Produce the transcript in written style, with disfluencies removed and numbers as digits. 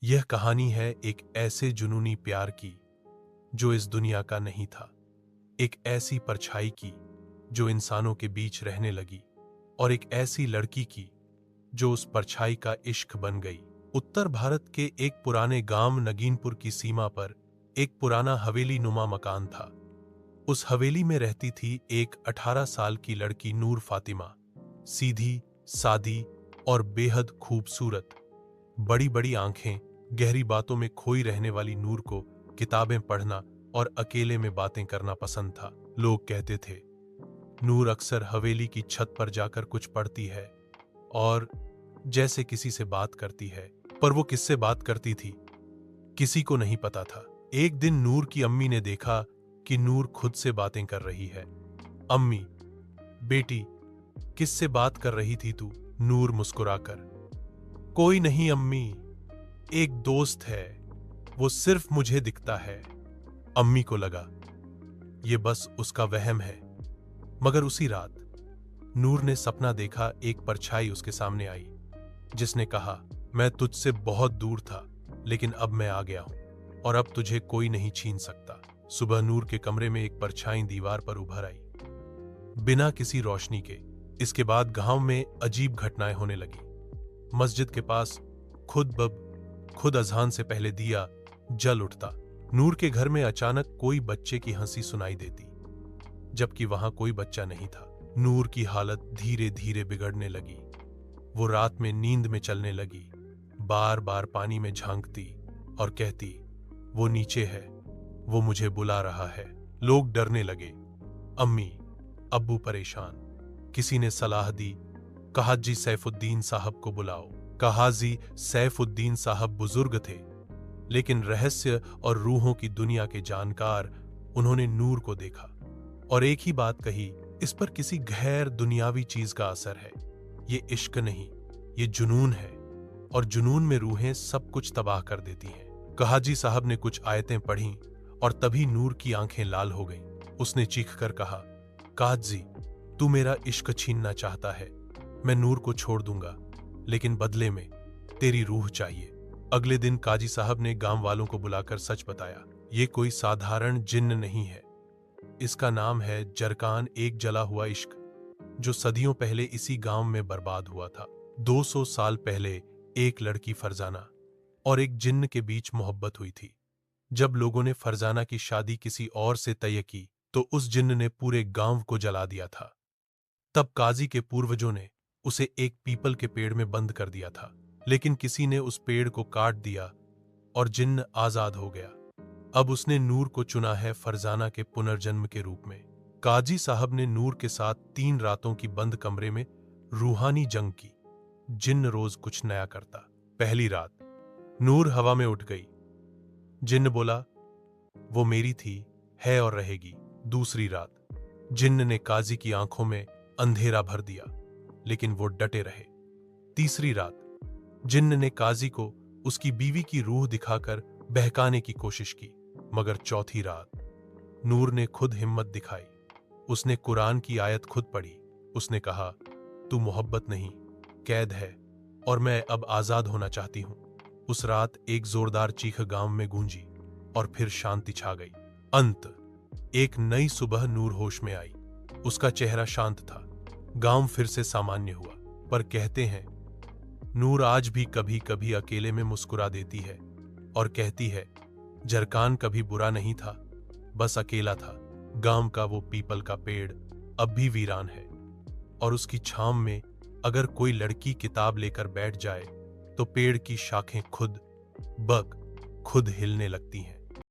यह कहानी है एक ऐसे जुनूनी प्यार की जो इस दुनिया का नहीं था, एक ऐसी परछाई की जो इंसानों के बीच रहने लगी, और एक ऐसी लड़की की जो उस परछाई का इश्क बन गई। उत्तर भारत के एक पुराने गांव नगीनपुर की सीमा पर एक पुराना हवेली नुमा मकान था। उस हवेली में रहती थी एक 18 साल की लड़की नूर फातिमा। सीधी, सादी और बेहद खूबसूरत। बड़ी बड़ी आंखें, गहरी बातों में खोई रहने वाली नूर को किताबें पढ़ना और अकेले में बातें करना पसंद था। लोग कहते थे, नूर अक्सर हवेली की छत पर जाकर कुछ पढ़ती है और जैसे किसी से बात करती है। पर वो किससे बात करती थी, किसी को नहीं पता था। एक दिन नूर की अम्मी ने देखा कि नूर खुद से बातें कर रही है। अम्मी, बेटी, किससे बात कर रही थी तू? नूर मुस्कुराकर, कोई नहीं अम्मी, एक दोस्त है, वो सिर्फ मुझे दिखता है। अम्मी को लगा ये बस उसका वहम है। मगर उसी रात नूर ने सपना देखा। एक परछाई उसके सामने आई जिसने कहा, मैं तुझसे बहुत दूर था लेकिन अब मैं आ गया हूं और अब तुझे कोई नहीं छीन सकता। सुबह नूर के कमरे में एक परछाई दीवार पर उभर आई, बिना किसी रोशनी के। इसके बाद गांव में अजीब घटनाएं होने लगी। मस्जिद के पास खुद अजान से पहले दिया जल उठता। नूर के घर में अचानक कोई बच्चे की हंसी सुनाई देती, जबकि वहां कोई बच्चा नहीं था। नूर की हालत धीरे धीरे बिगड़ने लगी। वो रात में नींद में चलने लगी, बार बार पानी में झांकती और कहती, वो नीचे है, वो मुझे बुला रहा है। लोग डरने लगे। अम्मी, अब्बू परेशान। किसी ने सलाह दी, काजी सैफुद्दीन साहब को बुलाओ। काजी सैफुद्दीन साहब बुजुर्ग थे, लेकिन रहस्य और रूहों की दुनिया के जानकार। उन्होंने नूर को देखा और एक ही बात कही, इस पर किसी गैर दुनियावी चीज का असर है। ये इश्क नहीं, ये जुनून है, और जुनून में रूहें सब कुछ तबाह कर देती हैं। काजी साहब ने कुछ आयतें पढ़ीं और तभी नूर की आंखें लाल हो गईं। उसने चीखकर कहा, काजी, तू मेरा इश्क छीनना चाहता है, मैं नूर को छोड़ दूंगा, लेकिन बदले में तेरी रूह चाहिए। अगले दिन काजी साहब ने गांव वालों को बुलाकर सच बताया। ये कोई साधारण जिन्न नहीं है, इसका नाम है जरकान, एक जला हुआ इश्क जो सदियों पहले इसी गांव में बर्बाद हुआ था। 200 साल पहले एक लड़की फरजाना और एक जिन्न के बीच मोहब्बत हुई थी। जब लोगों ने फरजाना की शादी किसी और से तय की तो उस जिन्न ने पूरे गांव को जला दिया था। तब काजी के पूर्वजों ने उसे एक पीपल के पेड़ में बंद कर दिया था, लेकिन किसी ने उस पेड़ को काट दिया और जिन्न आजाद हो गया। अब उसने नूर को चुना है फरजाना के पुनर्जन्म के रूप में। काजी साहब ने नूर के साथ 3 रातों की बंद कमरे में रूहानी जंग की। जिन्न रोज कुछ नया करता। पहली रात नूर हवा में उठ गई। जिन्न बोला, वो मेरी थी, है और रहेगी। दूसरी रात जिन्न ने काजी की आंखों में अंधेरा भर दिया, लेकिन वो डटे रहे। तीसरी रात जिन्न ने काजी को उसकी बीवी की रूह दिखाकर बहकाने की कोशिश की, मगर चौथी रात नूर ने खुद हिम्मत दिखाई। उसने कुरान की आयत खुद पढ़ी। उसने कहा, तू मोहब्बत नहीं, कैद है और मैं अब आजाद होना चाहती हूं। उस रात एक जोरदार चीख गांव में गूंजी और फिर शांति छा गई। अंत एक नई सुबह नूर होश में आई। उसका चेहरा शांत था। गांव फिर से सामान्य हुआ। पर कहते हैं, नूर आज भी कभी कभी अकेले में मुस्कुरा देती है और कहती है, जरकान कभी बुरा नहीं था, बस अकेला था। गांव का वो पीपल का पेड़ अब भी वीरान है, और उसकी छांव में अगर कोई लड़की किताब लेकर बैठ जाए तो पेड़ की शाखें खुद हिलने लगती हैं।